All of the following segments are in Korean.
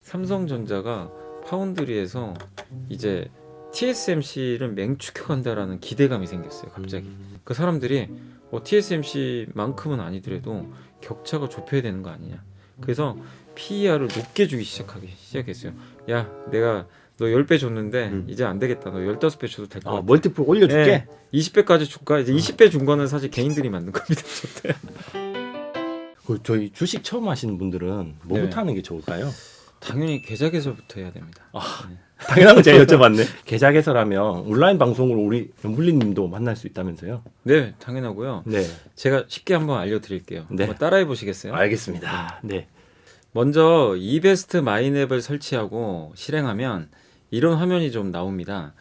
삼성전자가 파운드리에서 이제 TSMC를 맹추격한다라는 기대감이 생겼어요. 갑자기 그 사람들이 TSMC만큼은 아니더라도 격차가 좁혀야 되는 거 아니냐. 그래서 PER을 높게 주기 시작했어요. 야, 내가 너 10배 줬는데 이제 안 되겠다. 너 15배 줘도 될 것 같아. 멀티플 올려줄게. 네, 20배까지 줄까? 이제 20배 준 거는 사실 개인들이 만든 겁니다. 저희 주식 처음 하시는 분들은 뭐부터 네. 하는 게 좋을까요? 당연히 계좌 개설부터 해야 됩니다. 네. 당연한 거 제가 여쭤봤네. 계좌 개설하면 온라인 방송으로 우리 연불리님도 만날 수 있다면서요? 네, 당연하고요. 네, 제가 쉽게 한번 알려드릴게요. 네. 한번 따라해 보시겠어요? 알겠습니다. 네. 먼저 이베스트 마인앱을 설치하고 실행하면 이런 화면이 좀 나옵니다.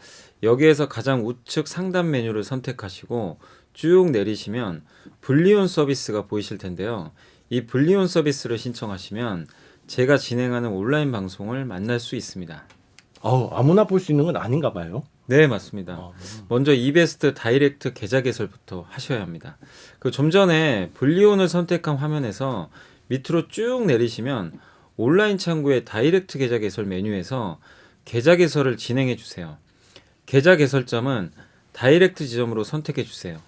여기에서 가장 우측 상단 메뉴를 선택하시고 쭉 내리시면 불리온 서비스가 보이실 텐데요. 이 불리온 서비스를 신청하시면 제가 진행하는 온라인 방송을 만날 수 있습니다. 아무나 볼 수 있는 건 아닌가 봐요. 네, 맞습니다. 먼저 이베스트 다이렉트 계좌 개설부터 하셔야 합니다. 좀 전에 불리온을 선택한 화면에서 밑으로 쭉 내리시면 온라인 창구의 다이렉트 계좌 개설 메뉴에서 계좌 개설을 진행해 주세요. 계좌 개설점은 다이렉트 지점으로 선택해 주세요.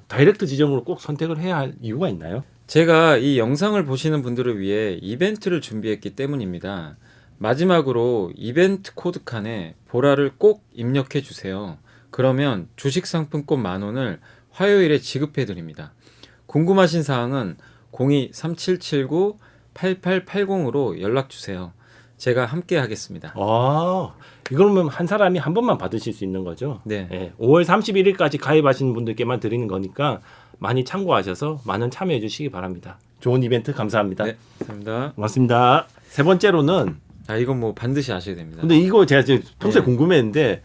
다이렉트 지점으로 꼭 선택을 해야 할 이유가 있나요? 제가 이 영상을 보시는 분들을 위해 이벤트를 준비했기 때문입니다. 마지막으로 이벤트 코드 칸에 보라를 꼭 입력해 주세요. 그러면 주식 상품권 10,000원을 화요일에 지급해 드립니다. 궁금하신 사항은 02-3779-8880으로 연락 주세요. 제가 함께 하겠습니다. 이거면 한 사람이 한 번만 받으실 수 있는 거죠? 네. 5월 31일까지 가입하시는 분들께만 드리는 거니까 많이 참고하셔서 많은 참여해 주시기 바랍니다. 좋은 이벤트 감사합니다. 네, 감사합니다. 고맙습니다. 세 번째로는 이건 뭐 반드시 아셔야 됩니다. 근데 이거 제가 지금 평소에 네. 궁금했는데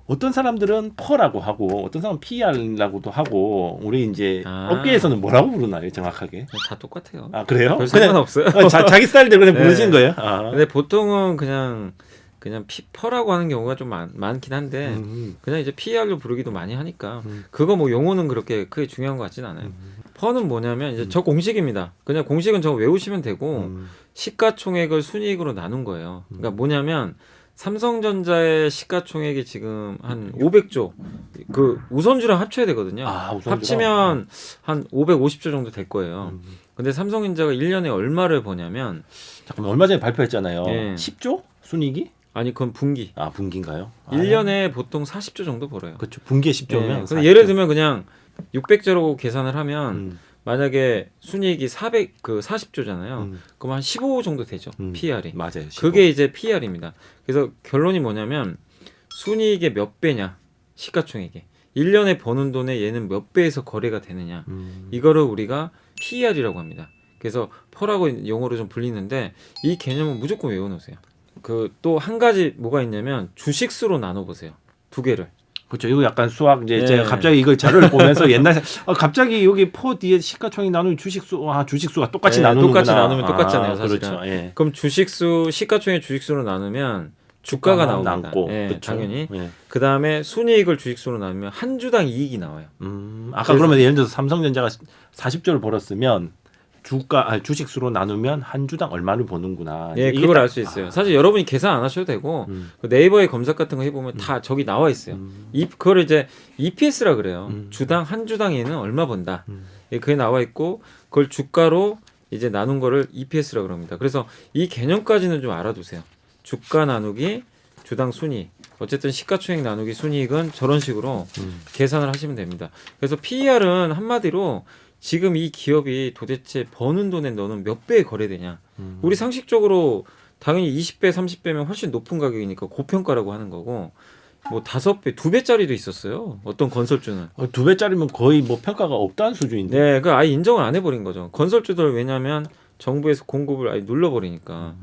어떤 사람들은 퍼라고 하고 어떤 사람은 PR라고도 하고 우리 이제 업계에서는 뭐라고 부르나요 정확하게? 다 똑같아요. 그래요? 별 상관없어요. 자기 스타일대로 그냥 네. 부르시는 거예요? 근데 보통은 그냥 퍼라고 하는 경우가 좀 많긴 한데 그냥 이제 PR로 부르기도 많이 하니까 그거 뭐 용어는 그렇게 크게 중요한 것 같진 않아요. 퍼는 뭐냐면 이제 저 공식입니다. 그냥 공식은 저거 외우시면 되고 시가총액을 순이익으로 나눈 거예요. 그러니까 뭐냐면 삼성전자의 시가총액이 지금 한 500조 그 우선주랑 합쳐야 되거든요. 우선주랑. 합치면 한 550조 정도 될 거예요. 근데 삼성전자가 1년에 얼마를 버냐면 잠깐만 얼마 전에 발표했잖아요. 네. 10조 순이익이? 아니 그건 분기. 분기인가요? 1년에 보통 40조 정도 벌어요. 그렇죠. 분기에 10조면. 근데 예를 들면 그냥 600조라고 계산을 하면 만약에 순이익이 40조잖아요. 그럼 한 15 정도 되죠. PR이. 맞아요. 15. 그게 이제 PR입니다. 그래서 결론이 뭐냐면 순이익의 몇 배냐 시가총액이 1년에 버는 돈에 얘는 몇 배에서 거래가 되느냐 이거를 우리가 PER이라고 합니다. 그래서 퍼라고 용어로 좀 불리는데 이 개념은 무조건 외워놓으세요. 또 한 가지 뭐가 있냐면 주식수로 나눠보세요. 두 개를. 그렇죠. 이거 약간 수학 이제 네. 제가 갑자기 이거 자료를 보면서 옛날 갑자기 여기 퍼 뒤에 시가총액 나누면 주식수가 똑같이 나누는구나. 똑같이 나누면 똑같잖아요, 사실은. 그렇죠. 예. 그럼 시가총액 주식수로 나누면 주가가 나옵니다. 남고, 그렇죠. 당연히. 예. 그 다음에 순이익을 주식수로 나누면 한 주당 이익이 나와요. 아까 그러면 예를 들어서 삼성전자가 40조를 벌었으면 주식수로 나누면 한 주당 얼마를 버는구나. 예, 이게 그걸 알 수 있어요. 사실 여러분이 계산 안 하셔도 되고 네이버에 검색 같은 거 해보면 다 저기 나와 있어요. 그걸 이제 EPS라 그래요. 한 주당에는 얼마 번다. 예, 그게 나와 있고 그걸 주가로 이제 나눈 거를 EPS라 그럽니다. 그래서 이 개념까지는 좀 알아두세요. 주가 나누기 주당 순이익. 어쨌든 시가총액 나누기 순이익은 저런 식으로 계산을 하시면 됩니다. 그래서 PER은 한마디로 지금 이 기업이 도대체 버는 돈에 너는 몇 배에 거래되냐. 우리 상식적으로 당연히 20배, 30배면 훨씬 높은 가격이니까 고평가라고 하는 거고 뭐 5배, 2배짜리도 있었어요. 어떤 건설주는. 2배짜리면 거의 뭐 평가가 없다는 수준인데. 네, 그 아예 인정을 안 해버린 거죠. 건설주들 왜냐면 정부에서 공급을 아예 눌러버리니까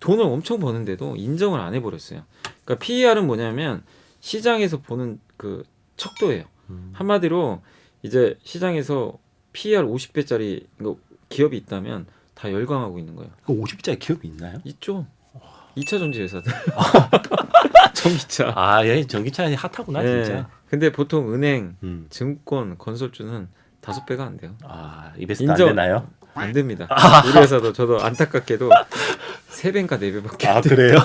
돈을 엄청 버는데도 인정을 안 해버렸어요. 그러니까 PER은 뭐냐면 시장에서 보는 그 척도예요. 한마디로 이제 시장에서 PER 50배짜리 기업이 있다면 다 열광하고 있는 거예요. 그 50배짜리 기업이 있나요? 있죠. 2차 전지 회사들. 전기차. 예, 전기차 핫하구나 진짜. 근데 보통 은행, 증권, 건설주는 5배가 안 돼요. 이베스트 안 되나요? 안 됩니다. 우리 회사도 저도 안타깝게도 3배인가 4배밖에 아 그래요?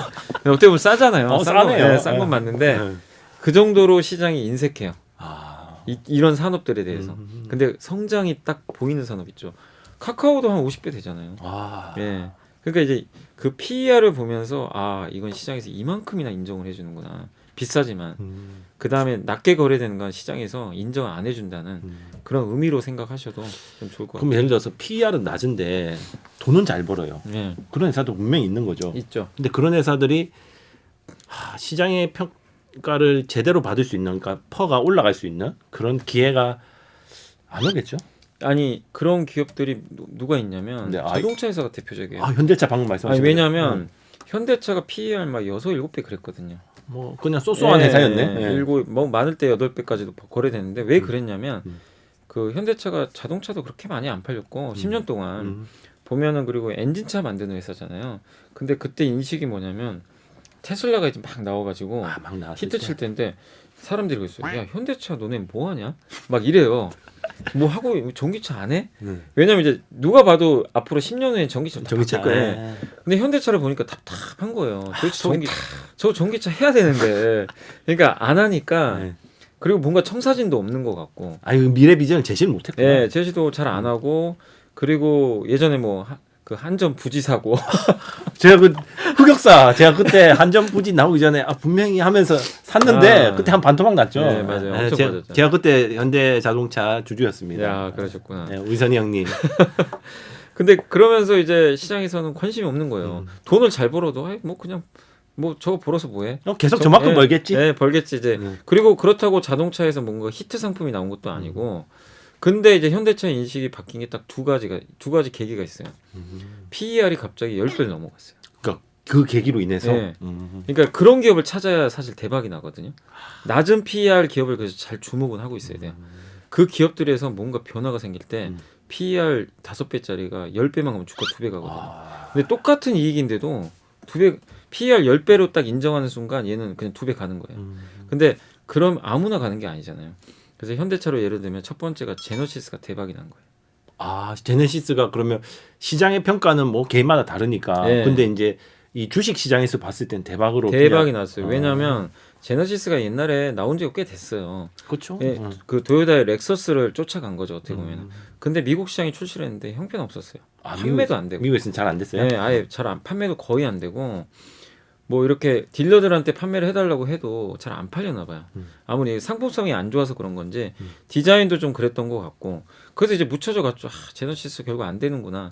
어떻게 보면 싸잖아요. 싸네요. 네, 싼 건 맞는데 네. 그 정도로 시장이 인색해요. 아, 이런 산업들에 대해서. 근데 성장이 딱 보이는 산업 있죠. 카카오도 한 50배 되잖아요. 아, 예. 그러니까 이제 그 PER을 보면서 아 이건 시장에서 이만큼이나 인정을 해주는구나. 비싸지만 그 다음에 낮게 거래되는 건 시장에서 인정 안 해준다는 그런 의미로 생각하셔도 좀 좋을 것 같아요. 그럼 예를 들어서 PER은 낮은데 돈은 잘 벌어요. 예, 그런 회사도 분명히 있는 거죠. 있죠. 근데 그런 회사들이 시장의 평가를 제대로 받을 수 있는, 그러니까 퍼가 올라갈 수 있는 그런 기회가 안 오겠죠. 아니 그런 기업들이 누가 있냐면 네, 자동차 회사가 대표적이에요. 아 현대차 방금 말씀하신 아니 왜냐면 현대차가 PER 막 6, 7배 그랬거든요. 뭐 그냥 쏘쏘한 회사였네. 예. 일곱 뭐 많을 때 8배까지도 거래되는데 왜 그랬냐면 그 현대차가 자동차도 그렇게 많이 안 팔렸고 10년 동안 보면은 그리고 엔진차 만드는 회사잖아요. 근데 그때 인식이 뭐냐면 테슬라가 이제 막 나와가지고 막 나왔을 히트 때. 칠 때인데 사람들이 그랬어요. 야 현대차 너네 뭐 하냐? 막 이래요. 뭐 하고 전기차 안 해? 왜냐면 이제 누가 봐도 앞으로 10년 후에 전기차 전기차. 바뀔 거예요. 근데 현대차를 보니까 답답한 거예요. 도대체 저 전기차 해야 되는데 그러니까 안 하니까 네. 그리고 뭔가 청사진도 없는 것 같고 아유 미래 비전을 제시를 못했구나. 예, 제시도 잘 안 하고 그리고 예전에 뭐 그 한전 부지 사고 제가 그 흑역사 제가 그때 한전 부지 나오기 전에 분명히 하면서 샀는데 그때 한 반토막 났죠. 네, 맞아요. 엄청 빠졌죠. 제가 그때 현대자동차 주주였습니다. 야 그러셨구나. 네, 우선희 형님. 근데 그러면서 이제 시장에서는 관심이 없는 거예요. 돈을 잘 벌어도 아이, 뭐 그냥 뭐 저거 벌어서 뭐해? 계속 저만큼 예, 벌겠지. 예, 벌겠지 이제. 그리고 그렇다고 자동차에서 뭔가 히트 상품이 나온 것도 아니고. 근데 이제 현대차의 인식이 바뀐 게 딱 두 가지 계기가 있어요. PER이 갑자기 10배를 넘어갔어요. 그러니까 그 계기로 인해서. 네. 그러니까 그런 기업을 찾아야 사실 대박이 나거든요. 낮은 PER 기업을 그래서 잘 주목은 하고 있어야 돼요. 그 기업들에서 뭔가 변화가 생길 때 PER 5배짜리가 10배만 가면 주가 2배 가거든요. 근데 똑같은 이익인데도 2배 PER 10배로 딱 인정하는 순간 얘는 그냥 2배 가는 거예요. 근데 그럼 아무나 가는 게 아니잖아요. 그래서 현대차로 예를 들면 첫 번째가 제너시스가 대박이 난 거예요. 제네시스가 그러면 시장의 평가는 뭐 개인마다 다르니까. 네. 근데 이제 이 주식 시장에서 봤을 땐 대박이 대박이 났어요. 왜냐하면 제너시스가 옛날에 나온 지가 꽤 됐어요. 그렇죠. 예, 그 토요타의 렉서스를 쫓아간 거죠 어떻게 보면. 근데 미국 시장에 출시를 했는데 형편없었어요. 판매도 안 되고. 미국에서는 잘 안 됐어요. 네, 아예 판매도 거의 안 되고 뭐 이렇게 딜러들한테 판매를 해달라고 해도 잘 안 팔렸나 봐요. 아무리 상품성이 안 좋아서 그런 건지 디자인도 좀 그랬던 것 같고 그래서 이제 묻혀져 갔죠. 제너시스 결국 안 되는구나.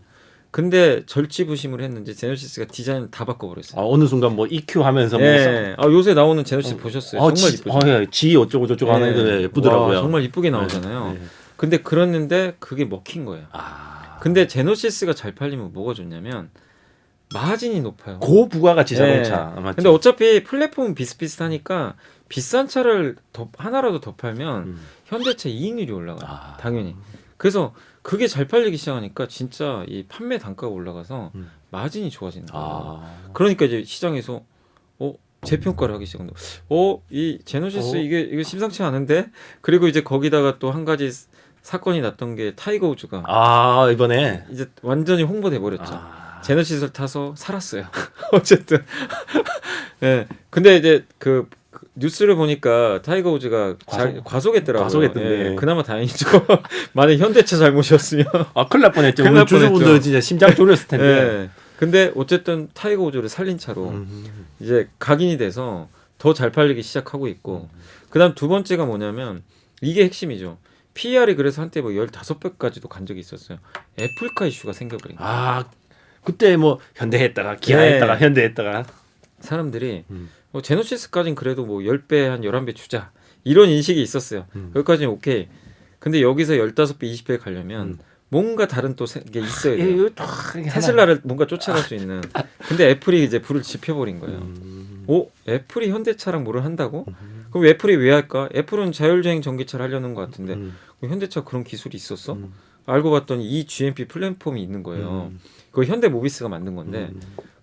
근데 절치부심을 했는지 제너시스가 디자인을 다 바꿔버렸어요. 어느 순간 뭐 EQ 하면서 예. 요새 나오는 제너시스 보셨어요? 정말 이쁘죠. G 어쩌고 저쩌고 하는 게 예쁘더라고요. 와, 정말 이쁘게 나오잖아요. 네. 근데 그랬는데 그게 먹힌 거예요. 근데 제너시스가 잘 팔리면 뭐가 좋냐면 마진이 높아요. 고부가가치 자동차. 네. 맞죠? 근데 어차피 플랫폼은 비슷비슷하니까 비싼 차를 하나라도 더 팔면 현대차 이익률이 올라가요. 당연히. 그래서 그게 잘 팔리기 시작하니까 진짜 이 판매 단가가 올라가서 마진이 좋아지는 거예요. 그러니까 이제 시장에서 재평가를 하기 시작한다. 이 제너시스 이게 심상치 않은데? 그리고 이제 거기다가 또 한 가지 사건이 났던 게 타이거 우즈가 이번에 이제 완전히 홍보돼 버렸죠. 제너시스를 타서 살았어요. 어쨌든. 네. 근데 이제 그 뉴스를 보니까 타이거 우즈가 과속했더라고요. 과속했던데. 예, 그나마 다행이죠. 만약 현대차 잘못이었으면. 큰일 날 뻔했죠. 큰일 우리 날 주주분들 뻔했죠. 진짜 심장 졸였을 텐데. 예. 근데 어쨌든 타이거 우즈를 살린 차로 이제 각인이 돼서 더 잘 팔리기 시작하고 있고. 그다음 두 번째가 뭐냐면 이게 핵심이죠. PER이 그래서 한때 뭐 15배까지도 간 적이 있었어요. 애플카 이슈가 생겨버린 거예요. 그때 뭐 현대했다가 기아했다가 현대했다가 사람들이 제너시스까지는 그래도 뭐 10배 한 11배 주자 이런 인식이 있었어요. 여기까지는 오케이. 근데 여기서 15배 20배 가려면 뭔가 다른 또 게 있어야 돼요. 테슬라를 뭔가 쫓아갈 수 있는. 근데 애플이 이제 불을 지펴버린 거예요. 애플이 현대차랑 뭐를 한다고? 그럼 애플이 왜 할까? 애플은 자율주행 전기차를 하려는 것 같은데 그럼 현대차 그런 기술이 있었어? 알고 봤더니 이 GMP 플랫폼이 있는 거예요. 그거 현대 모비스가 만든 건데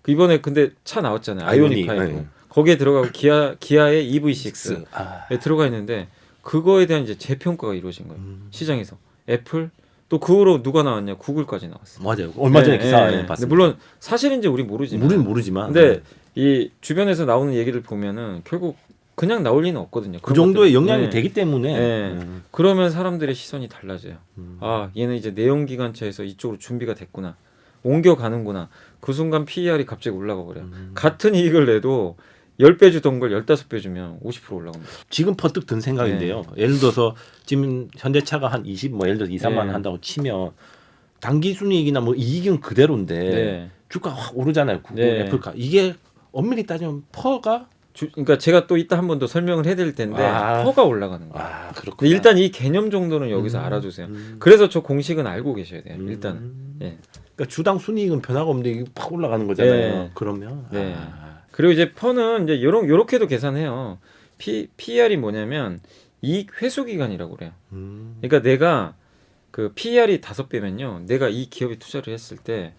이번에 근데 차 나왔잖아요. 아이오닉 5. 거기에 들어가고 기아의 EV6에 들어가 있는데 그거에 대한 이제 재평가가 이루어진 거예요. 시장에서 애플 또 그 후로 누가 나왔냐? 구글까지 나왔어요. 맞아요. 얼마 전에 기사에 봤습니다. 근데 물론 사실인지 우리 모르지만. 우리는 모르지만. 근데 이 주변에서 나오는 얘기를 보면은 결국 그냥 나올 리는 없거든요. 그 정도의 영향이 네. 되기 때문에. 네. 그러면 사람들의 시선이 달라져요. 아, 얘는 이제 내연기관차에서 이쪽으로 준비가 됐구나. 옮겨가는구나. 그 순간 PER이 갑자기 올라가 버려요. 같은 이익을 내도 10배 주던 걸 15배 주면 50% 올라갑니다. 지금 퍼뜩 든 생각인데요. 예를 들어서 지금 현대차가 한 20, 뭐 예를 들어서 2, 3만 원 한다고 치면 단기 순이익이나 뭐 이익은 그대로인데 네. 주가 확 오르잖아요. 구글, 네. 애플카. 이게 엄밀히 따지면 퍼가 그러니까 제가 또 이따 한 번 더 설명을 해드릴 텐데 퍼가 올라가는 거예요. 그렇구나. 근데 일단 이 개념 정도는 여기서 알아두세요. 그래서 저 공식은 알고 계셔야 돼요. 일단. 예. 그러니까 주당 순이익은 변화가 없는데 이게 팍 올라가는 거잖아요. 네. 그러면 네. 그리고 이제 퍼는 이제 요렇게도 계산해요. PER이 뭐냐면 이익 회수 기간이라고 그래요. 그러니까 내가 그 PER이 5배면요. 내가 이 기업에 투자를 했을 때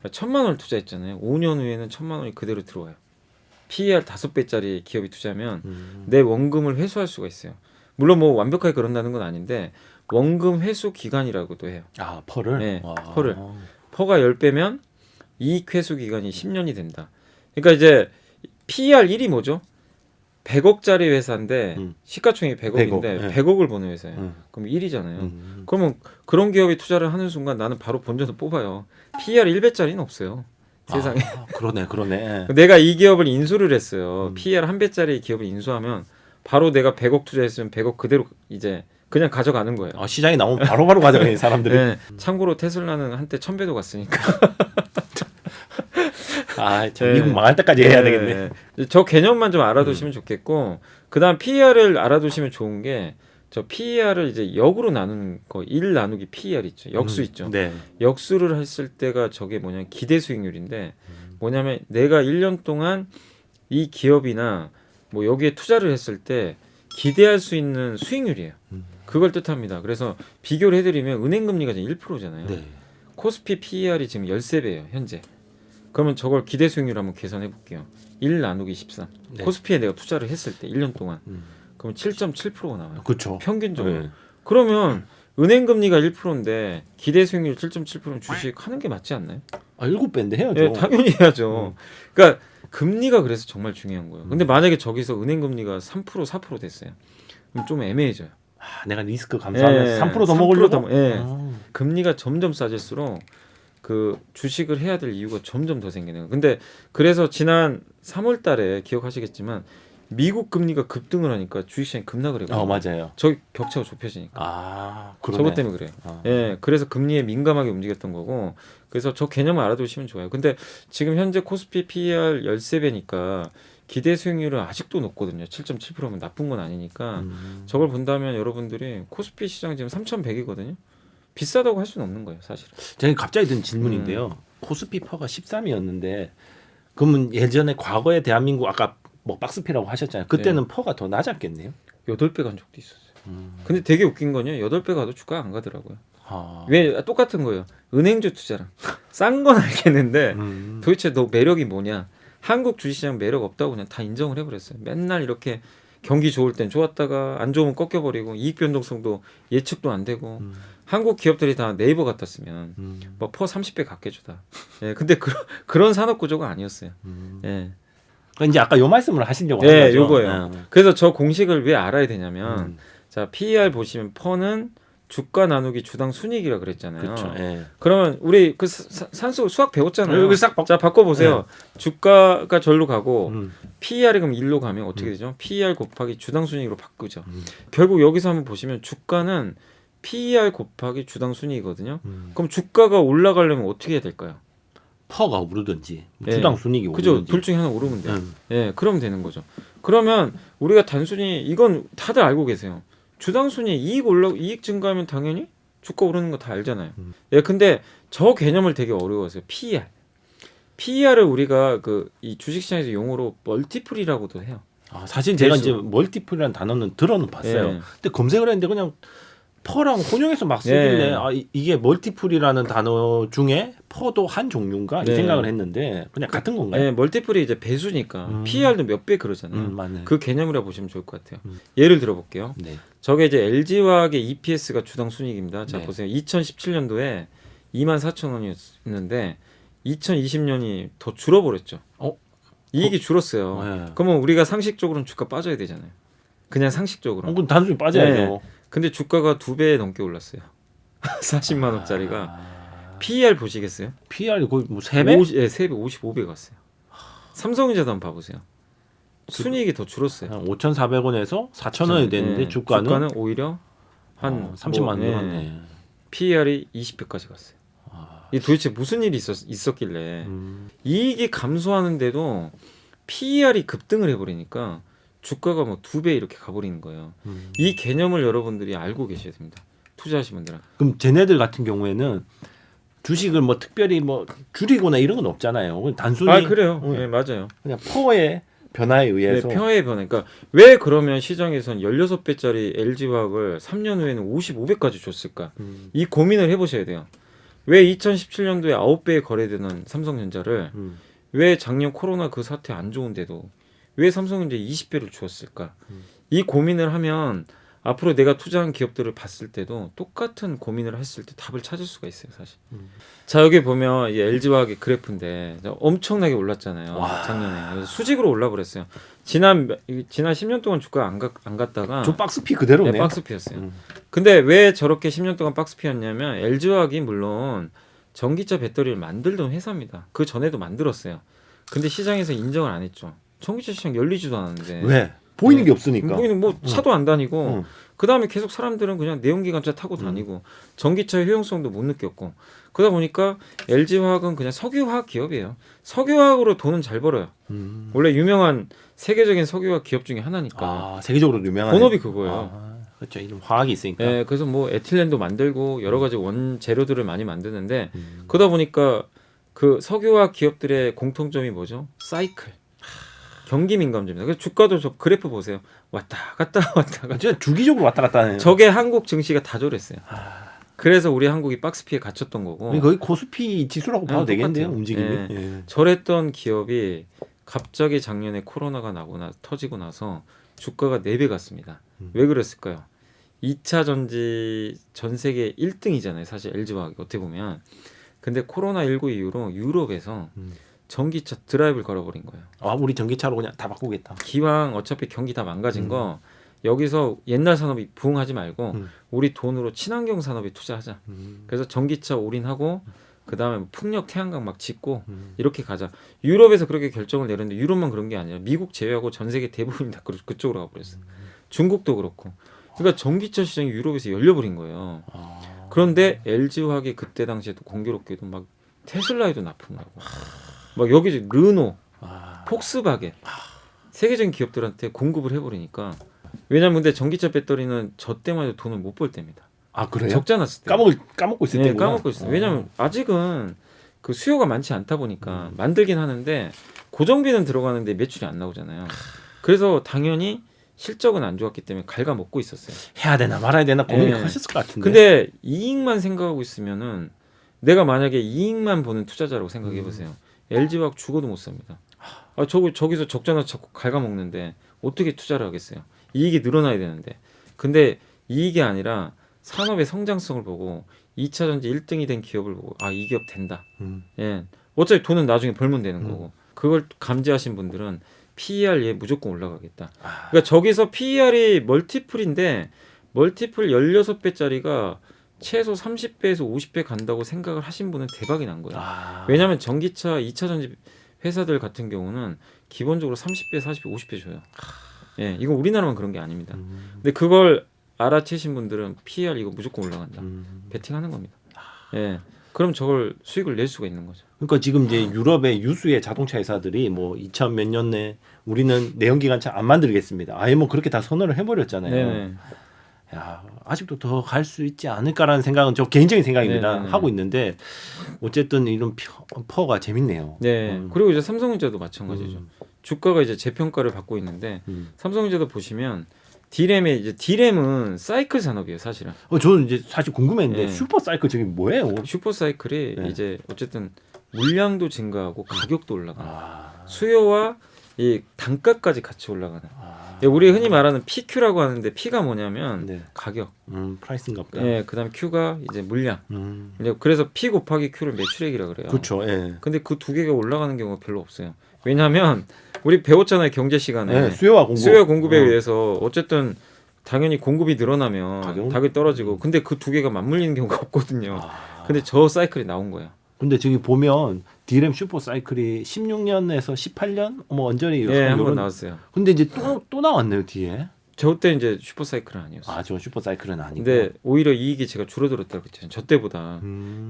1,000만 원을 투자했잖아요. 5년 후에는 1,000만 원이 그대로 들어와요. PER 5배짜리 기업이 투자하면 내 원금을 회수할 수가 있어요. 물론 뭐 완벽하게 그런다는 건 아닌데 원금 회수 기간이라고도 해요. 아, 퍼를? 네, 와. 퍼를. 퍼가 10배면 이익 회수 기간이 10년이 된다. 그러니까 이제 PER 1이 뭐죠? 100억짜리 회사인데 시가총액이 100억인데 100억, 100억을 버는 회사예요. 그럼 1이잖아요. 그러면 그런 기업에 투자를 하는 순간 나는 바로 본전을 뽑아요. PER 1배짜리는 없어요. 세상에. 그러네. 내가 이 기업을 인수를 했어요. PER 1배짜리 기업을 인수하면 바로 내가 100억 투자했으면 100억 그대로 이제 그냥 가져가는 거예요. 시장에 나오면 바로바로 가져가는 사람들이. 네. 참고로 테슬라는 한때 1,000배도 갔으니까. 미국 망할 때까지 해야 되겠네. 저 개념만 좀 알아두시면 좋겠고, 그다음 PER을 알아두시면 좋은 게, 저 PER을 이제 역으로 나누는 거, 1 나누기 PER 있죠. 역수 있죠. 네. 역수를 했을 때가 저게 뭐냐면 기대 수익률인데, 뭐냐면 내가 1년 동안 이 기업이나 뭐 여기에 투자를 했을 때 기대할 수 있는 수익률이에요. 그걸 뜻합니다. 그래서 비교를 해드리면 은행금리가 지금 1%잖아요. 네. 코스피 PER이 지금 13배예요. 현재. 그러면 저걸 기대 수익률 한번 계산해 볼게요. 1 나누기 13. 네. 코스피에 내가 투자를 했을 때 1년 동안. 그러면 7.7%가 나와요. 그렇죠. 평균적으로. 네. 그러면 은행 금리가 1%인데 기대 수익률 7.7%면 주식 하는 게 맞지 않나요? 7배인데 해야죠. 네, 당연히 해야죠. 그러니까 금리가 그래서 정말 중요한 거예요. 근데 만약에 저기서 은행 금리가 3% 4% 됐어요. 그럼 좀 애매해져요. 내가 리스크 감수하면서 예, 3%더 3% 먹으려고? 예. 금리가 점점 싸질수록 그 주식을 해야 될 이유가 점점 더 생기네요. 근데 그래서 지난 3월 달에 기억하시겠지만 미국 금리가 급등을 하니까 주식시장이 급락을 해요. 맞아요. 저 격차가 좁혀지니까. 그러네. 저것 때문에 그래요. 예, 그래서 금리에 민감하게 움직였던 거고. 그래서 저 개념을 알아두시면 좋아요. 근데 지금 현재 코스피 PER 13배니까 기대 수익률은 아직도 높거든요. 7.7%면 나쁜 건 아니니까 저걸 본다면 여러분들이 코스피 시장 지금 3,100이거든요. 비싸다고 할 수는 없는 거예요, 사실은. 제가 갑자기 든 질문인데요. 코스피 퍼가 13이었는데 그러면 예전에 과거에 대한민국 아까 뭐 박스피라고 하셨잖아요. 그때는 퍼가 더 낮았겠네요. 8배 간 적도 있었어요. 근데 되게 웃긴 건요. 8배 가도 주가가 안 가더라고요. 왜 똑같은 거예요. 은행주 투자랑 싼 건 알겠는데 도대체 너 매력이 뭐냐? 한국 주식시장 매력 없다고 그냥 다 인정을 해버렸어요. 맨날 이렇게 경기 좋을 땐 좋았다가 안 좋으면 꺾여버리고 이익 변동성도 예측도 안 되고 한국 기업들이 다 네이버 같았으면 뭐 퍼 30배 갔겠죠. 예, 근데 그런 산업 구조가 아니었어요. 예. 그러니까 이제 아까 요 말씀을 하시려고 네, 거죠. 요거예요. 그래서 저 공식을 왜 알아야 되냐면 자 PER 보시면 퍼는 주가 나누기 주당 순이익이라 그랬잖아요. 그렇죠. 예. 그러면 우리 그 산수 수학 배웠잖아요. 여기 싹 자 바꿔보세요. 주가가 절로 가고 음. PER이 그럼 1로 가면 어떻게 되죠? PER 곱하기 주당 순이익으로 바꾸죠. 결국 여기서 한번 보시면 주가는 PER 곱하기 주당 순이익이거든요. 그럼 주가가 올라가려면 어떻게 해야 될까요? 퍼가 오르든지 예. 주당 순이익이 그죠? 오르든지. 둘 중에 하나 오르면 돼요. 예, 그러면 되는 거죠. 그러면 우리가 단순히 이건 다들 알고 계세요. 주당 순이익 이익 증가하면 당연히 주가 오르는 거 다 알잖아요. 예, 근데 저 개념을 되게 어려워서요. PER. PER을 우리가 그 이 주식시장에서 용어로 멀티플이라고도 해요. 사실 제가 배수. 이제 멀티플이라는 단어는 들어는 봤어요. 예. 근데 검색을 했는데 그냥 퍼랑 혼용해서 막 쓰길래 예. 이게 멀티플이라는 단어 중에 퍼도 한 종류인가 이 네. 생각을 했는데 그냥 같은 건가요? 예, 멀티플이 이제 배수니까 PER도 몇 배 그러잖아요. 맞네. 그 개념이라 보시면 좋을 것 같아요. 예를 들어 볼게요. 네. 저게 이제 LG화학의 EPS가 주당 순이익입니다. 자 네. 보세요. 2017년도에 24,000원이었는데 2020년이 더 줄어버렸죠. 이익이 줄었어요. 네. 그러면 우리가 상식적으로는 주가 빠져야 되잖아요. 그냥 상식적으로. 그럼 단순히 빠져야죠. 근데 주가가 2배 넘게 올랐어요. 40만 원짜리가. PER 보시겠어요? PR이 거의 뭐 3배? 네, 3배 55배 갔어요. 삼성전자도 한번 봐보세요. 순이익이 더 줄었어요. 5,400원에서 4,000원이 됐는데 주가는 오히려 한 30만 원 뭐, 늘었네. PER이 20배까지 갔어요. 이 도대체 무슨 일이 있었길래 이익이 감소하는데도 PER이 급등을 해버리니까 주가가 뭐 2배 이렇게 가버리는 거예요. 이 개념을 여러분들이 알고 계셔야 됩니다. 투자하신 분들은. 그럼 쟤네들 같은 경우에는 주식을 뭐 특별히 뭐 줄이거나 이런 건 없잖아요. 그냥 단순히 그래요. 네, 맞아요. 그냥 퍼의 변화에 의해서 평의 변화. 그러니까 왜 그러면 시장에선 16배짜리 LG화학을 3년 후에는 55배까지 줬을까? 이 고민을 해보셔야 돼요. 왜 2017년도에 9배에 거래되는 삼성전자를 왜 작년 코로나 그 사태 안 좋은데도 왜 삼성전자에 20배를 주었을까? 이 고민을 하면 앞으로 내가 투자한 기업들을 봤을 때도 똑같은 고민을 했을 때 답을 찾을 수가 있어요, 사실. 자, 여기 보면 이 LG화학의 그래프인데 엄청나게 올랐잖아요. 작년에. 그래서 수직으로 올라버렸어요. 지난 10년 동안 주가 안 갔다가 저 박스피 그대로네요. 네, 박스피였어요. 근데 왜 저렇게 10년 동안 박스피였냐면 LG화학이 물론 전기차 배터리를 만들던 회사입니다. 그 전에도 만들었어요. 근데 시장에서 인정을 안 했죠. 전기차 시장 열리지도 않았는데. 왜? 보이는 게 없으니까. 보이는 뭐 차도 안 다니고 그 다음에 계속 사람들은 그냥 내연기관차 타고 다니고 전기차의 효용성도 못 느꼈고 그러다 보니까 LG화학은 그냥 석유화학 기업이에요. 석유화학으로 돈은 잘 벌어요. 원래 유명한 세계적인 석유화학 기업 중에 하나니까. 세계적으로 유명한 본업이 그거예요. 그렇죠. 이런 화학이 있으니까. 네, 그래서 뭐 에틸렌도 만들고 여러 가지 원재료들을 많이 만드는데 그러다 보니까 그 석유화학 기업들의 공통점이 뭐죠? 사이클. 경기 민감주입니다. 그래서 주가도 저 그래프 보세요. 왔다 갔다 왔다 갔다. 진짜 주기적으로 왔다 갔다 하네요. 저게 한국 증시가 다 저랬어요. 그래서 우리 한국이 박스피에 갇혔던 거고. 거의 코스피 지수라고 봐도 되겠네요. 똑같아요. 움직임이. 예. 예. 저랬던 기업이 갑자기 작년에 코로나가 터지고 나서 주가가 4배 갔습니다. 왜 그랬을까요? 2차 전지 전 세계 1등이잖아요. 사실 LG화학이 어떻게 보면. 근데 코로나19 이후로 유럽에서 전기차 드라이브를 걸어버린 거예요. 우리 전기차로 그냥 다 바꾸겠다. 기왕 어차피 경기 다 망가진 거 여기서 옛날 산업이 부흥하지 말고 우리 돈으로 친환경 산업에 투자하자. 그래서 전기차 올인하고 그 다음에 풍력 태양광 막 짓고 이렇게 가자. 유럽에서 그렇게 결정을 내렸는데 유럽만 그런 게 아니라 미국 제외하고 전 세계 대부분이 다 그쪽으로 가버렸어요. 중국도 그렇고. 그러니까 전기차 시장이 유럽에서 열려버린 거예요. 그런데 LG화학이 그때 당시에도 공교롭게도 막 테슬라에도 납품하고 막 여기 르노, 폭스바겐 세계적인 기업들한테 공급을 해버리니까 왜냐면 근데 전기차 배터리는 저 때만 해도 돈을 못 벌 때입니다. 그래요? 적자 났을 때. 까먹고 있을 네, 때구나. 까먹고 있어요. 왜냐면 아직은 그 수요가 많지 않다 보니까 만들긴 하는데 고정비는 들어가는데 매출이 안 나오잖아요. 그래서 당연히 실적은 안 좋았기 때문에 갉아먹고 있었어요. 해야 되나 말아야 되나 고민이 하셨을 것 같은데. 근데 이익만 생각하고 있으면은 내가 만약에 이익만 보는 투자자라고 생각해 보세요. LG화학 죽어도 못 삽니다. 저기서 적자나 자꾸 갉아먹는데 어떻게 투자를 하겠어요? 이익이 늘어나야 되는데. 근데 이익이 아니라 산업의 성장성을 보고 2차 전지 1등이 된 기업을 보고 이 기업 된다. 예. 어차피 돈은 나중에 벌면 되는 거고. 그걸 감지하신 분들은 PER 얘 무조건 올라가겠다. 그러니까 저기서 PER이 멀티플인데 멀티플 16배짜리가 최소 30배에서 50배 간다고 생각을 하신 분은 대박이 난 거예요. 왜냐하면 전기차 2차 전지 회사들 같은 경우는 기본적으로 30배, 40배, 50배 줘요. 예, 이건 우리나라만 그런 게 아닙니다. 근데 그걸 알아채신 분들은 PER 이거 무조건 올라간다. 베팅하는 겁니다. 예, 그럼 저걸 수익을 낼 수가 있는 거죠. 그러니까 지금 이제 유럽의 유수의 자동차 회사들이 뭐 2000 몇 년 내 우리는 내연기관차 안 만들겠습니다. 아예 뭐 그렇게 다 선언을 해버렸잖아요. 네네. 야, 아직도 더 갈 수 있지 않을까라는 생각은 저 개인적인 생각입니다. 네네네. 하고 있는데 어쨌든 이런 퍼가 재밌네요. 네. 그리고 이제 삼성전자도 마찬가지죠. 주가가 이제 재평가를 받고 있는데 삼성전자도 보시면 디램은 사이클 산업이에요, 사실은. 저는 이제 사실 궁금했는데 네. 슈퍼 사이클 저게 뭐예요? 슈퍼 사이클이 네. 이제 어쨌든 물량도 증가하고 가격도 올라가는 수요와 이 단가까지 같이 올라가는 우리 흔히 말하는 PQ라고 하는데 P가 뭐냐면 네. 가격. 프라이스인가보다. 예, 그다음 Q가 이제 물량. 그래서 P 곱하기 Q를 매출액이라 그래요. 그렇죠. 예. 근데 그 두 개가 올라가는 경우가 별로 없어요. 왜냐하면 우리 배웠잖아요 경제 시간에 네, 수요와 공급에 의해서 어쨌든 당연히 공급이 늘어나면 가격이 떨어지고 근데 그 두 개가 맞물리는 경우가 없거든요. 근데 저 사이클이 나온 거예요. 근데 저기 보면 D램 슈퍼 사이클이 16년에서 18년 언저리 한번 나왔어요. 근데 이제 또 나왔네요 뒤에. 저 때 이제 슈퍼 사이클은 아니었어요. 저 슈퍼 사이클은 아니고. 근데 오히려 이익이 제가 줄어들었다고 그랬잖아요. 저 때보다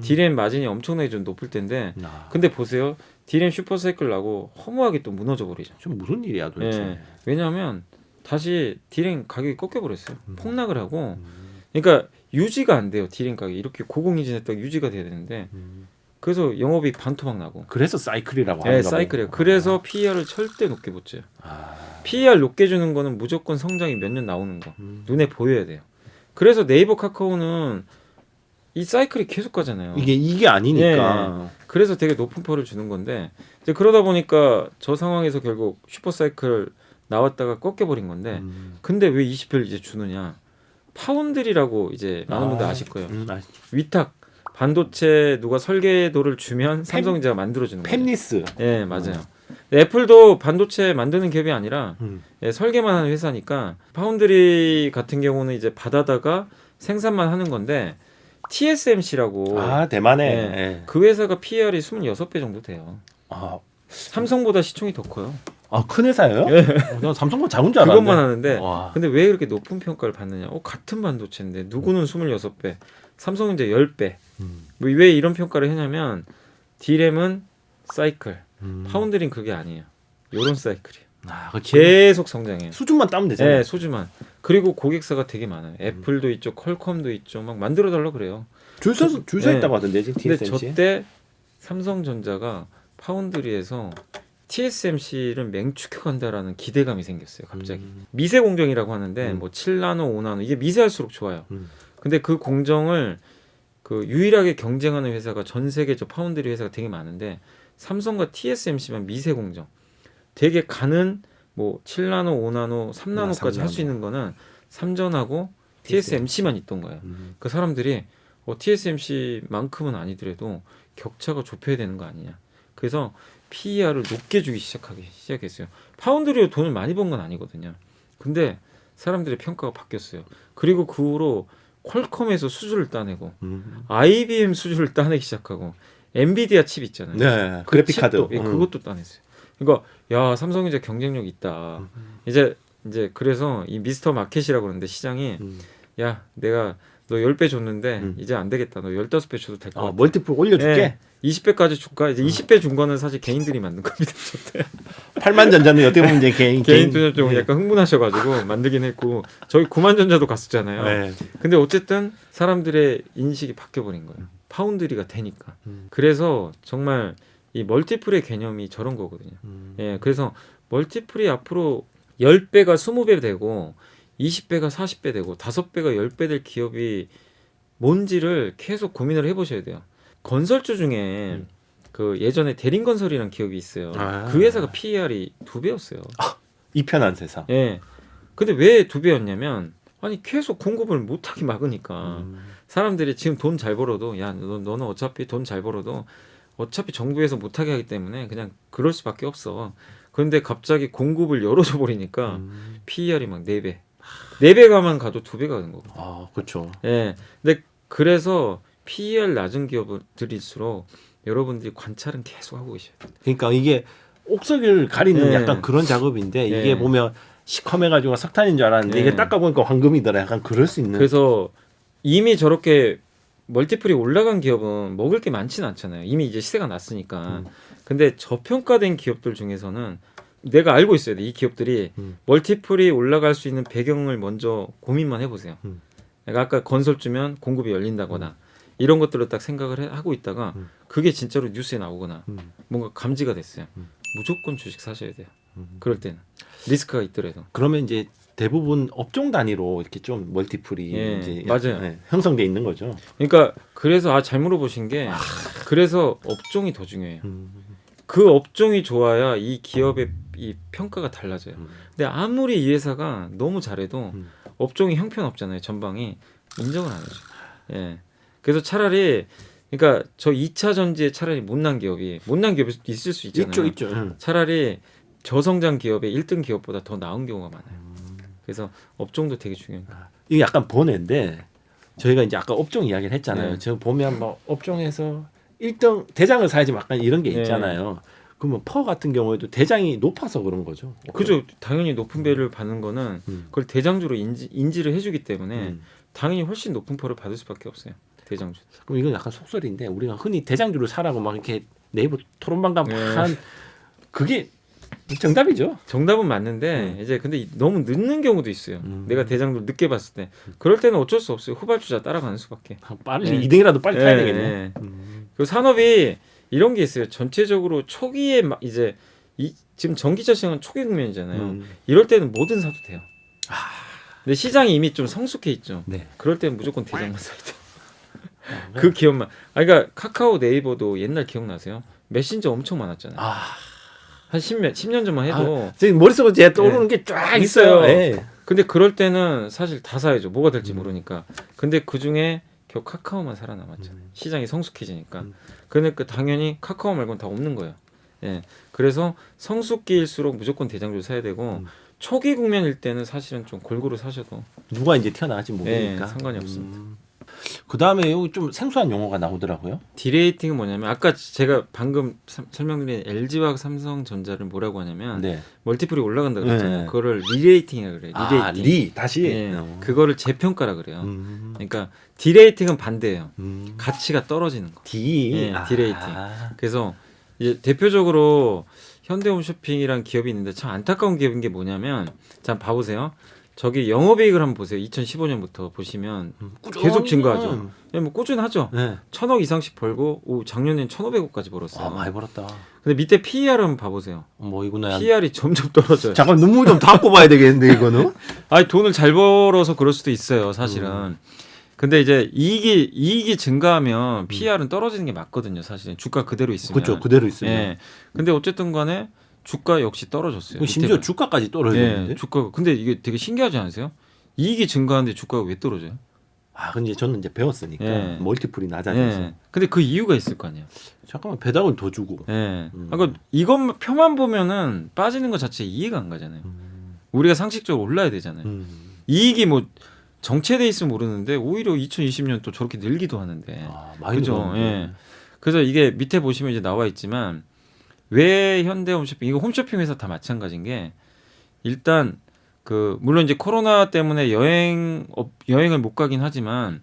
D램 마진이 엄청나게 좀 높을 텐데 근데 보세요. D램 슈퍼 사이클 나고 허무하게 또 무너져 버리죠. 좀 무슨 일이야 도대체. 왜냐하면 다시 D램 가격이 꺾여 버렸어요. 폭락을 하고 그러니까 유지가 안 돼요. D램 가격이 이렇게 고공이진했다가 유지가 돼야 되는데 그래서 영업이 반토막 나고. 그래서 사이클이라고 하는 거예요. 사이클이에요. 그래서 PER을 절대 높게 못 줘요. PER 높게 주는 거는 무조건 성장이 몇 년 나오는 거. 눈에 보여야 돼요. 그래서 네이버 카카오는 이 사이클이 계속 가잖아요. 이게 아니니까. 그래서 되게 높은 펄을 주는 건데 이제 그러다 보니까 저 상황에서 결국 슈퍼 사이클 나왔다가 꺾여버린 건데 근데 왜 20배를 이제 주느냐? 파운드리라고 이제 많은 분들 아실 거예요. 위탁 반도체 누가 설계도를 주면 삼성전자가 만들어주는 거예요. 팹리스. 예, 맞아요. 애플도 반도체 만드는 기업이 아니라 설계만 하는 회사니까 파운드리 같은 경우는 이제 받아다가 생산만 하는 건데 TSMC라고 대만에 그 회사가 PER이 26배 정도 돼요. 삼성보다 시총이 더 커요. 큰 회사예요? 그냥 삼성보다 작은 줄 알았는데. 그것만 하는데 근데 왜 이렇게 높은 평가를 받느냐? 같은 반도체인데 누구는 26배, 삼성은 이제 10배. 왜 이런 평가를 했냐면 D램은 사이클, 파운드리는 그게 아니에요. 요런 사이클이에요. 계속 성장해요. 수준만 따면 되잖아요. 네, 소주만. 그리고 고객사가 되게 많아요. 애플도 있죠, 퀄컴도 있죠. 막 만들어 달라 그래요. 줄 서 있다고 하던데 지금 TSMC. 근데 저때 삼성전자가 파운드리에서 TSMC를 맹추켜 간다라는 기대감이 생겼어요. 갑자기. 미세 공정이라고 하는데 뭐 7나노, 5나노 이게 미세할수록 좋아요. 근데 그 공정을 그 유일하게 경쟁하는 회사가 전 세계적 파운드리 회사가 되게 많은데 삼성과 TSMC만 미세 공정. 되게 가는 뭐 7나노, 5나노, 3나노까지 할 수 있는 거는 삼전하고 TSMC만 있던 거예요. 그 사람들이 TSMC만큼은 아니더라도 격차가 좁혀야 되는 거 아니냐. 그래서 PER을 높게 주기 시작했어요. 파운드리로 돈을 많이 번 건 아니거든요. 근데 사람들의 평가가 바뀌었어요. 그리고 그 후로 퀄컴에서 수주를 따내고 IBM 수주를 따내기 시작하고 엔비디아 칩 있잖아요. 네, 그 그래픽 카드. 그것도 따냈어요. 그러니까 야 삼성이 이제 경쟁력 있다. 이제 그래서 이 미스터 마켓이라고 그러는데 시장이 야 내가 너 10배 줬는데 이제 안 되겠다. 너 15배 줘도 될 것 같아. 멀티플 올려줄게. 20배까지 줄까? 이제 20배 준 거는 사실 개인들이 만든 겁니다. 저때. 8만 전자는 어떻게 보면 이제 개인 좀 약간 흥분하셔가지고 만들긴 했고 저희 9만 전자도 갔었잖아요. 네. 근데 어쨌든 사람들의 인식이 바뀌어버린 거예요. 파운드리가 되니까. 그래서 정말 이 멀티플의 개념이 저런 거거든요. 그래서 멀티플이 앞으로 10배가 20배 되고 20배가 40배 되고 5배가 10배 될 기업이 뭔지를 계속 고민을 해보셔야 돼요. 건설주 중에 그 예전에 대림건설이라는 기업이 있어요. 그 회사가 PER이 2배였어요. 이편한 세상. 근데 왜 2배였냐면 아니 계속 공급을 못하게 막으니까 사람들이 지금 돈 잘 벌어도 야 너는 어차피 돈 잘 벌어도 어차피 정부에서 못하게 하기 때문에 그냥 그럴 수밖에 없어. 그런데 갑자기 공급을 열어줘 버리니까 PER이 막 4배. 4배가만 가도 2배가 되는 거고. 그렇죠. 근데 그래서 PER 낮은 기업들일수록 여러분들이 관찰은 계속 하고 계셔야 돼요. 그러니까 이게 옥석을 가리는 약간 그런 작업인데 이게 보면 시커매가지고 석탄인 줄 알았는데 이게 닦아보니까 황금이더라. 약간 그럴 수 있는. 그래서 이미 저렇게 멀티플이 올라간 기업은 먹을 게 많지는 않잖아요. 이미 이제 시세가 났으니까. 근데 저평가된 기업들 중에서는 내가 알고 있어야 돼. 이 기업들이 멀티플이 올라갈 수 있는 배경을 먼저 고민만 해보세요. 내가 아까 건설주면 공급이 열린다거나 이런 것들을 딱 생각을 하고 있다가 그게 진짜로 뉴스에 나오거나 뭔가 감지가 됐어요. 무조건 주식 사셔야 돼요. 그럴 때는 리스크가 있더라도. 그러면 이제 대부분 업종 단위로 이렇게 좀 멀티플이 이제 맞아요. 형성돼 있는 거죠. 그러니까 그래서 잘 물어보신 게 그래서 업종이 더 중요해요. 그 업종이 좋아야 이 기업의 이 평가가 달라져요. 근데 아무리 이 회사가 너무 잘해도 업종이 형편없잖아요. 전방이 인정을 안 해줘. 예. 그래서 차라리 그러니까 저 2차 전지에 차라리 못난 기업이 있을 수 있잖아요. 있죠. 차라리 저성장 기업의 1등 기업보다 더 나은 경우가 많아요. 그래서 업종도 되게 중요해요. 이게 약간 번외인데 저희가 이제 아까 업종 이야기를 했잖아요. 네. 저 보면 뭐 업종에서 1등 대장을 사야지 막 약간 이런 게 네. 있잖아요. 그러면 퍼 같은 경우에도 대장이 높아서 그런 거죠. 그죠. 당연히 높은 배를 받는 거는 그걸 대장주로 인지를 해주기 때문에 당연히 훨씬 높은 퍼를 받을 수밖에 없어요. 대장주. 그럼 이건 약간 속설인데 우리가 흔히 대장주를 사라고 막 이렇게 네이버 토론방 가면 한 그게 정답이죠. 정답은 맞는데 이제 근데 너무 늦는 경우도 있어요. 내가 대장주를 늦게 봤을 때 그럴 때는 어쩔 수 없어요. 후발주자 따라가는 수밖에. 빨리 네. 2등이라도 빨리 타야 되겠네. 그 산업이 이런 게 있어요. 전체적으로 초기에 막 이제 지금 전기차 시장은 초기 국면이잖아요. 이럴 때는 뭐든 사도 돼요. 근데 시장이 이미 좀 성숙해 있죠. 네. 그럴 때는 무조건 대장만 사야 돼요. 그 기업만. 그러니까 카카오 네이버도 옛날 기억나세요? 메신저 엄청 많았잖아요. 한 10년 전만 해도. 지금 머릿속에 제 떠오르는 게 쫙 있어요. 네. 근데 그럴 때는 사실 다 사야죠. 뭐가 될지 모르니까. 근데 그 중에 겨우 카카오만 살아남았잖아요. 시장이 성숙해지니까. 그러니까 당연히 카카오 말고는 다 없는 거예요. 예. 그래서 성숙기일수록 무조건 대장주를 사야 되고 초기 국면일 때는 사실은 좀 골고루 사셔도 누가 이제 튀어나갈지 모르니까 상관이 없습니다. 그 다음에 여기 좀 생소한 용어가 나오더라고요. 디레이팅은 뭐냐면 아까 제가 방금 설명드린 LG화학 삼성전자를 뭐라고 하냐면 네. 멀티플이 올라간다 그랬잖아요. 네. 그거를 리레이팅이라고 그래요. 리레이팅. 다시. 예. 그거를 재평가라 그래요. 음. 그러니까 디레이팅은 반대예요. 가치가 떨어지는 거. D. 디레이팅. 그래서 이제 대표적으로 현대홈쇼핑이란 기업이 있는데 참 안타까운 기업인 게 뭐냐면 자 봐보세요. 저기 영업이익을 한번 보세요. 2015년부터 보시면 계속 증가하죠. 뭐 꾸준하죠. 네. 1,000억 이상씩 벌고 작년엔 1,500억까지 벌었어요. 많이 벌었다. 근데 밑에 PER 한번 봐보세요. 뭐 이거는 PER이 점점 떨어져요. 잠깐 눈물 좀 다 뽑아야 되겠는데 이거는. 아니 돈을 잘 벌어서 그럴 수도 있어요. 사실은. 근데 이제 이익이 증가하면 PER은 떨어지는 게 맞거든요. 사실은 주가 그대로 있으면. 그렇죠. 그대로 있으면. 예. 근데 어쨌든 간에 주가 역시 떨어졌어요. 심지어 주가까지 떨어졌는데. 예, 주가가. 근데 이게 되게 신기하지 않으세요? 이익이 증가하는데 주가가 왜 떨어져요? 근데 저는 이제 배웠으니까 예. 멀티플이 낮아져서. 예. 근데 그 이유가 있을 거 아니에요. 잠깐만 배당을 더 주고. 예. 그러니까 이것 표만 보면은 빠지는 것 자체에 이해가 안 가잖아요. 우리가 상식적으로 올라야 되잖아요. 이익이 뭐 정체돼 있으면 모르는데 오히려 2020년 또 저렇게 늘기도 하는데. 많이 그죠? 늘었네. 예. 그래서 이게 밑에 보시면 이제 나와 있지만 왜 현대홈쇼핑 이거 홈쇼핑 회사 다 마찬가지인 게 일단 그 물론 이제 코로나 때문에 여행을 못 가긴 하지만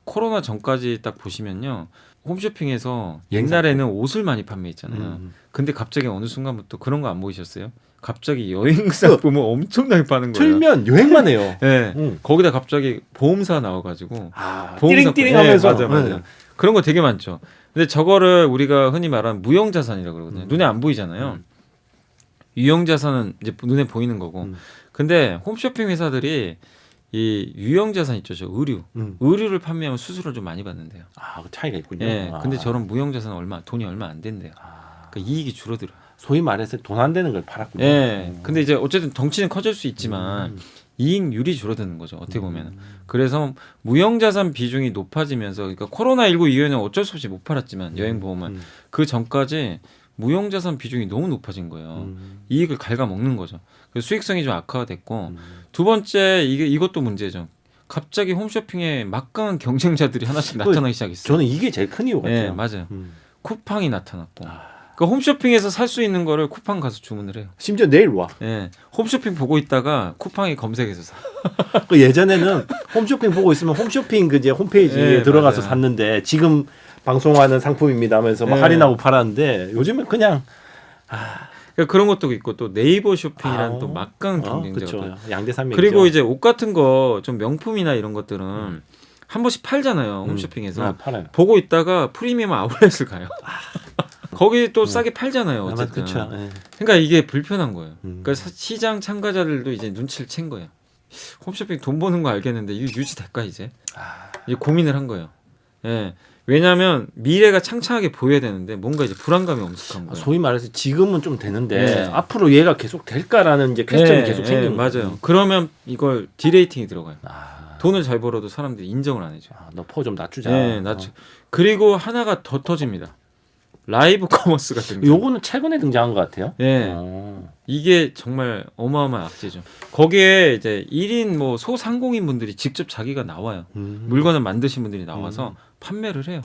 코로나 전까지 딱 보시면요. 홈쇼핑에서 옛날에는 옷을 많이 판매했잖아요. 근데 갑자기 어느 순간부터 그런 거 안 보이셨어요? 갑자기 여행 상품을 엄청나게 파는 거예요. 틀면 여행만 해요. 네. 거기다 갑자기 보험사 나와가지고 띠링띠링하면서. 맞아. 그런 거 되게 많죠. 근데 저거를 우리가 흔히 말하는 무형자산이라고 그러거든요. 눈에 안 보이잖아요. 유형자산은 이제 눈에 보이는 거고. 근데 홈쇼핑 회사들이 이 유형자산 있죠, 저 의류를 판매하면 수수료를 좀 많이 받는데요. 그 차이가 있군요. 예. 근데 저런 무형자산은 돈이 얼마 안 된대요. 그러니까 이익이 줄어들어요. 소위 말해서 돈 안 되는 걸 팔았군요. 예. 근데 이제 어쨌든 덩치는 커질 수 있지만 이익률이 줄어드는 거죠. 어떻게 보면. 그래서 무형자산 비중이 높아지면서 그러니까 코로나19 이후에는 어쩔 수 없이 못 팔았지만 여행보험은 그 전까지 무형자산 비중이 너무 높아진 거예요. 이익을 갉아먹는 거죠. 그래서 수익성이 좀 악화됐고 두 번째 이것도 문제죠. 갑자기 홈쇼핑에 막강한 경쟁자들이 하나씩 나타나기 시작했어요. 저는 이게 제일 큰 이유 같아요. 네, 맞아요. 쿠팡이 나타났고. 그러니까 홈쇼핑에서 살 수 있는 거를 쿠팡 가서 주문을 해요. 심지어 내일 와. 네, 홈쇼핑 보고 있다가 쿠팡에 검색해서 사. 그 예전에는 홈쇼핑 보고 있으면 홈쇼핑 그 이제 홈페이지에 들어가서 맞아요. 샀는데 지금 방송하는 상품입니다 하면서 막 할인하고 팔았는데 요즘은 그냥 그러니까 그런 것도 있고 또 네이버 쇼핑이라는 또 막강한 경쟁자가. 그렇죠. 양대산맥이죠. 그리고 이제 옷 같은 거 좀 명품이나 이런 것들은 한 번씩 팔잖아요. 홈쇼핑에서. 팔아요. 보고 있다가 프리미엄 아울렛을 가요. 거기 또 싸게 팔잖아요. 어쨌든. 그렇죠. 그러니까 이게 불편한 거예요. 그러니까 시장 참가자들도 이제 눈치를 챈 거예요. 홈쇼핑 돈 버는 거 알겠는데 이거 유지될까 이제? 이제 고민을 한 거예요. 예. 왜냐하면 미래가 창창하게 보여야 되는데 뭔가 이제 불안감이 엄습한 거예요. 소위 말해서 지금은 좀 되는데 네. 앞으로 얘가 계속 될까라는 이제 퀘스천이 계속 생기는 맞아요. 거예요. 그러면 이걸 디레이팅이 들어가요. 아, 돈을 잘 벌어도 사람들이 인정을 안 해줘. 너 포 좀 낮추자. 네, 낮추. 그리고 하나가 더 터집니다. 라이브 커머스 같은 거. 요거는 최근에 등장한 것 같아요. 네. 이게 정말 어마어마한 악재죠. 거기에 이제 1인 뭐 소상공인 분들이 직접 자기가 나와요. 물건을 만드신 분들이 나와서 판매를 해요.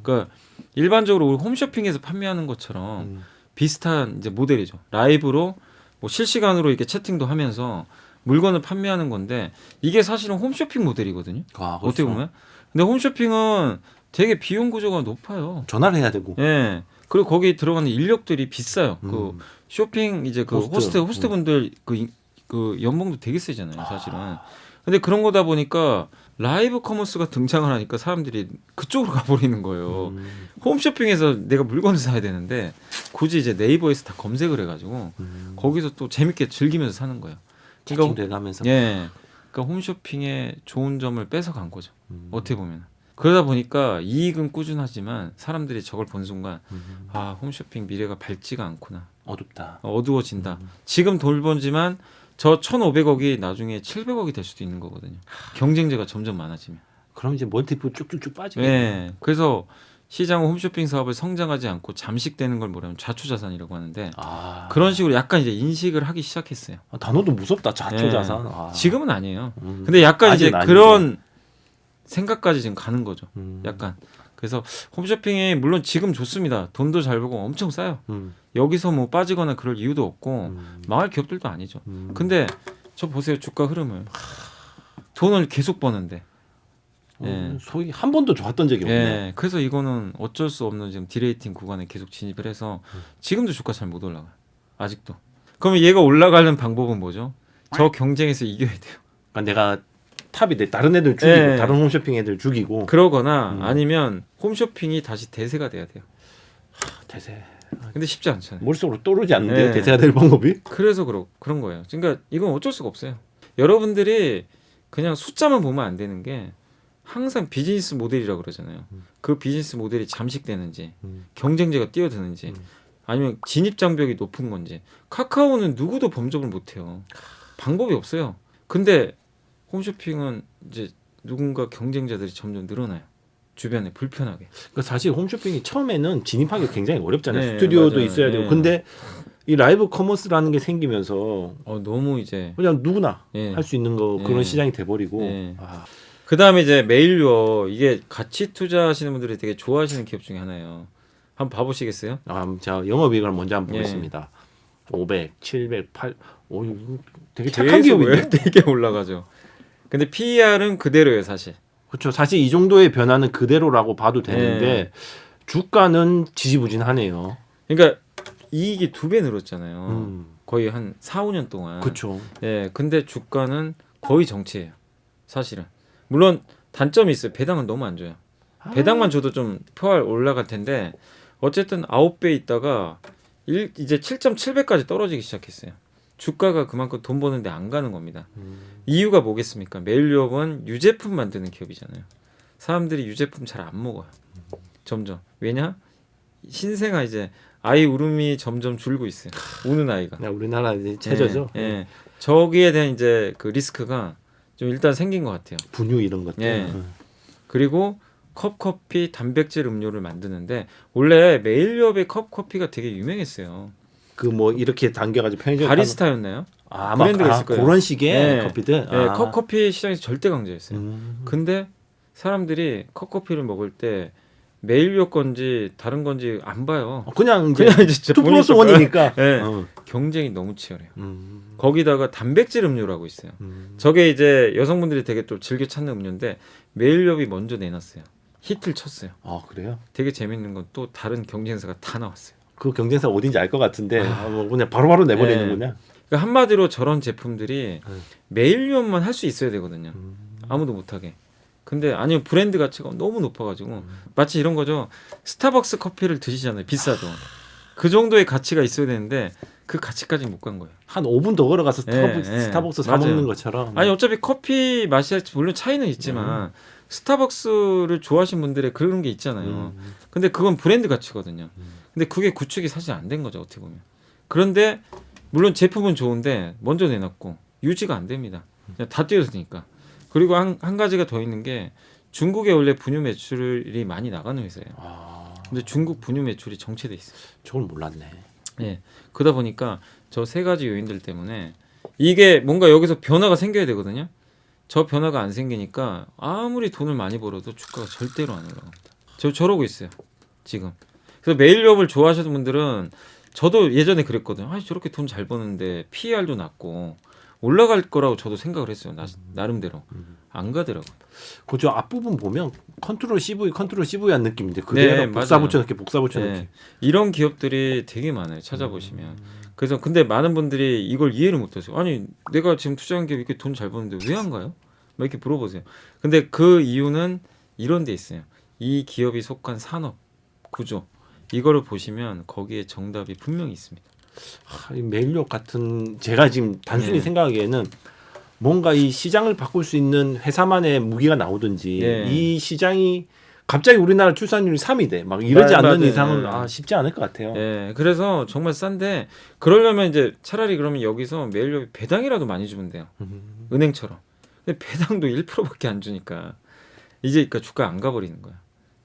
그러니까 일반적으로 우리 홈쇼핑에서 판매하는 것처럼 비슷한 이제 모델이죠. 라이브로 뭐 실시간으로 이렇게 채팅도 하면서 물건을 판매하는 건데 이게 사실은 홈쇼핑 모델이거든요. 아, 어떻게 보면. 근데 홈쇼핑은 되게 비용 구조가 높아요. 전화를 해야 되고. 예. 그리고 거기 들어가는 인력들이 비싸요. 그 쇼핑 이제 그 호스트 분들 그 연봉도 되게 세잖아요, 사실은. 근데 그런 거다 보니까 라이브 커머스가 등장을 하니까 사람들이 그쪽으로 가버리는 거예요. 홈쇼핑에서 내가 물건을 사야 되는데 굳이 이제 네이버에서 다 검색을 해가지고 거기서 또 재밌게 즐기면서 사는 거예요. 채팅돼가면서. 예. 그러니까 홈쇼핑의 좋은 점을 뺏어간 거죠. 어떻게 보면. 그러다 보니까 이익은 꾸준하지만 사람들이 저걸 본 순간 아 홈쇼핑 미래가 밝지가 않구나. 어둡다. 어두워진다. 지금 돈 벌지만 저 1,500억이 나중에 700억이 될 수도 있는 거거든요. 경쟁자가 점점 많아지면. 그럼 이제 멀티플 쭉쭉쭉 빠지겠네. 네. 그래서 시장 홈쇼핑 사업을 성장하지 않고 잠식되는 걸 뭐냐면 좌초자산이라고 하는데 그런 식으로 약간 이제 인식을 하기 시작했어요. 단어도 무섭다. 좌초자산. 네. 지금은 아니에요. 근데 약간 이제 그런 생각까지 지금 가는 거죠. 약간. 그래서 홈쇼핑이 물론 지금 좋습니다. 돈도 잘 벌고 엄청 싸요. 여기서 뭐 빠지거나 그럴 이유도 없고 망할 기업들도 아니죠. 근데 저 보세요. 주가 흐름을. 돈을 계속 버는데. 예. 소위 한 번도 좋았던 적이 없네. 예. 그래서 이거는 어쩔 수 없는 지금 디레이팅 구간에 계속 진입을 해서 지금도 주가 잘 못 올라가요. 아직도. 그러면 얘가 올라가는 방법은 뭐죠? 저 경쟁에서 이겨야 돼요. 그러니까 내가 탑이 돼 다른 애들 죽이고 예. 다른 홈쇼핑 애들 죽이고 그러거나 아니면 홈쇼핑이 다시 대세가 돼야 돼요. 대세. 근데 쉽지 않잖아요. 머릿속으로 떠오르지 않는데요. 네. 대세가 될 방법이? 그래서 그런 거예요. 그러니까 이건 어쩔 수가 없어요. 여러분들이 그냥 숫자만 보면 안 되는 게 항상 비즈니스 모델이라고 그러잖아요. 그 비즈니스 모델이 잠식되는지 경쟁자가 뛰어드는지 아니면 진입 장벽이 높은 건지. 카카오는 누구도 범접을 못해요. 방법이 없어요. 근데 홈쇼핑은 이제 누군가 경쟁자들이 점점 늘어나요. 주변에 불편하게. 그러니까 사실 홈쇼핑이 처음에는 진입하기 굉장히 어렵잖아요. 네, 스튜디오도 맞아요. 있어야 되고. 네. 근데 이 라이브 커머스라는 게 생기면서 너무 이제 그냥 누구나 예. 할 수 있는 거 그런 예. 시장이 돼버리고. 예. 아, 그 다음에 이제 메일유어 이게 가치 투자하시는 분들이 되게 좋아하시는 기업 중에 하나예요. 한번 봐보시겠어요? 자 영업이익을 먼저 한번 예. 보겠습니다. 500, 700, 8. 오 이거 되게 착한 계속 기업인데. 되게 올라가죠. 근데 PER은 그대로예요, 사실. 그렇죠. 사실 이 정도의 변화는 그대로라고 봐도 되는데 예. 주가는 지지부진하네요. 그러니까 이익이 2배 늘었잖아요. 거의 한 4, 5년 동안. 그렇죠. 예, 근데 주가는 거의 정체예요. 사실은. 물론 단점이 있어요. 배당은 너무 안 줘요. 배당만 줘도 좀 표알 올라갈 텐데 어쨌든 9배 있다가 이제 7.7배까지 떨어지기 시작했어요. 주가가 그만큼 돈 버는데 안 가는 겁니다. 이유가 뭐겠습니까? 메일유업은 유제품 만드는 기업이잖아요. 사람들이 유제품 잘 안 먹어요. 점점. 왜냐? 신생아 이제 아이 울음이 점점 줄고 있어요. 우는 아이가. 우리나라 이제 최저죠. 예, 예. 저기에 대한 이제 그 리스크가 좀 일단 생긴 것 같아요. 분유 이런 것들. 예. 그리고 컵커피 단백질 음료를 만드는데 원래 메일유업의 컵커피가 되게 유명했어요. 그 뭐 이렇게 당겨가지고 편의점 바리스타였나요? 아마 브랜드가 있을 거예요. 그런 식의 예. 커피들. 예, 컵커피 시장에서 절대 강자였어요. 그 근데 사람들이 컵커피를 먹을 때 메일유업 건지 다른 건지 안 봐요. 그냥 이제 그냥 이제 2+1이니까. 예. 경쟁이 너무 치열해요. 거기다가 단백질 음료라고 있어요. 음. 저게 이제 여성분들이 되게 또 즐겨 찾는 음료인데 메일유업이 먼저 내놨어요. 히트를 쳤어요. 아 그래요? 되게 재밌는 건 또 다른 경쟁사가 다 나왔어요. 그 경쟁사 어딘지 알 것 같은데 뭐 그냥 바로바로 내버리는구나. 그러니까 한마디로 저런 제품들이 메일유업만 할 수 있어야 되거든요. 아무도 못하게. 근데 아니면 브랜드 가치가 너무 높아가지고 마치 이런 거죠. 스타벅스 커피를 드시잖아요. 비싸도. 그 정도의 가치가 있어야 되는데 그 가치까지 못 간 거예요. 한 5분 더 걸어가서 예, 스타벅스 예. 사 맞아요. 먹는 것처럼. 아니 어차피 커피 맛이 물론 차이는 있지만 스타벅스를 좋아하시는 분들의 그런 게 있잖아요. 근데 그건 브랜드 가치거든요. 근데 그게 구축이 사실 안 된 거죠 어떻게 보면. 그런데 물론 제품은 좋은데 먼저 내놨고 유지가 안 됩니다. 그냥 다 뛰어드니까. 그리고 한 가지가 더 있는 게 중국에 원래 분유 매출이 많이 나가는 회사예요. 근데 중국 분유 매출이 정체돼 있어요. 저걸 몰랐네. 예. 그러다 보니까 저 세 가지 요인들 때문에 이게 뭔가 여기서 변화가 생겨야 되거든요. 저 변화가 안 생기니까 아무리 돈을 많이 벌어도 주가가 절대로 안 올라갑니다. 저러고 있어요. 지금. 그래서 메일유업을 좋아하시는 분들은 저도 예전에 그랬거든요. 아, 저렇게 돈 잘 버는데 PER도 낮고 올라갈 거라고 저도 생각을 했어요. 나름대로. 안 가더라고요. 그저 앞부분 보면 컨트롤 CV 한 느낌인데 그대로 네, 복사 맞아요. 붙여넣기 복사 붙여넣기. 네. 이런 기업들이 되게 많아요. 찾아보시면. 그래서 근데 많은 분들이 이걸 이해를 못하세요. 아니 내가 지금 투자한 게 이렇게 돈 잘 버는데 왜 안 가요? 막 이렇게 물어보세요. 근데 그 이유는 이런 데 있어요. 이 기업이 속한 산업 구조 이거를 보시면 거기에 정답이 분명히 있습니다. 이 메일력 같은 제가 지금 단순히 네. 생각하기에는 뭔가 이 시장을 바꿀 수 있는 회사만의 무기가 나오든지 네. 이 시장이 갑자기 우리나라 출산율이 3위 돼. 막 이러지 않는 맞아요. 이상은 네. 쉽지 않을 것 같아요. 예, 그래서 정말 싼데 그러려면 이제 차라리 그러면 여기서 매일 배당이라도 많이 주면 돼요. 은행처럼. 근데 배당도 1%밖에 안 주니까 이제 그러니까 주가 안 가버리는 거야.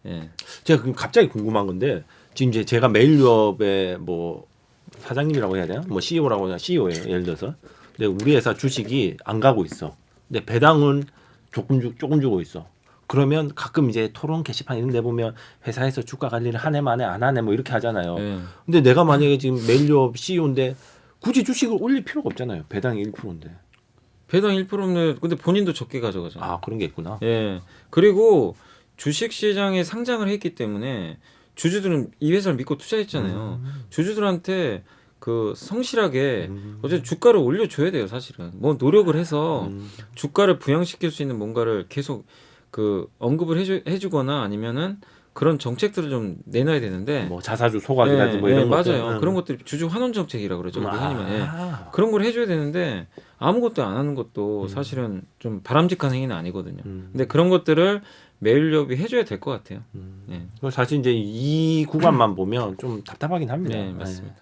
예. 제가 그럼 갑자기 궁금한 건데 지금 이제 제가 메일유업의 뭐 사장님이라고 해야 되나? 뭐 CEO라고 해야 CEO예요. 예를 들어서. 근데 우리 회사 주식이 안 가고 있어. 근데 배당은 조금 주고 있어. 그러면 가끔 이제 토론 게시판 이런 데 보면 회사에서 주가 관리를 한 해 만에 안 하네 뭐 이렇게 하잖아요. 예. 근데 내가 만약에 지금 메일유업 CEO인데 굳이 주식을 올릴 필요가 없잖아요. 배당이 1%인데. 배당 1%는 근데 본인도 적게 가져가잖아요. 아 그런 게 있구나. 예. 그리고 주식 시장에 상장을 했기 때문에 주주들은 이 회사를 믿고 투자했잖아요. 주주들한테 그 성실하게 어쨌든 주가를 올려줘야 돼요, 사실은. 뭐 노력을 해서 주가를 부양시킬 수 있는 뭔가를 계속 그 언급을 해주거나 아니면은 그런 정책들을 좀 내놔야 되는데. 뭐 자사주 소각이라든지 뭐 이런 것들. 맞아요. 그런 것들 주주 환원 정책이라 그러죠. 우리 흔히만. 예. 아. 그런 걸 해줘야 되는데 아무것도 안 하는 것도 사실은 좀 바람직한 행위는 아니거든요. 근데 그런 것들을 메일유업이 해줘야 될 것 같아요. 예. 사실 이제 이 구간만 보면 좀 답답하긴 합니다. 네, 맞습니다.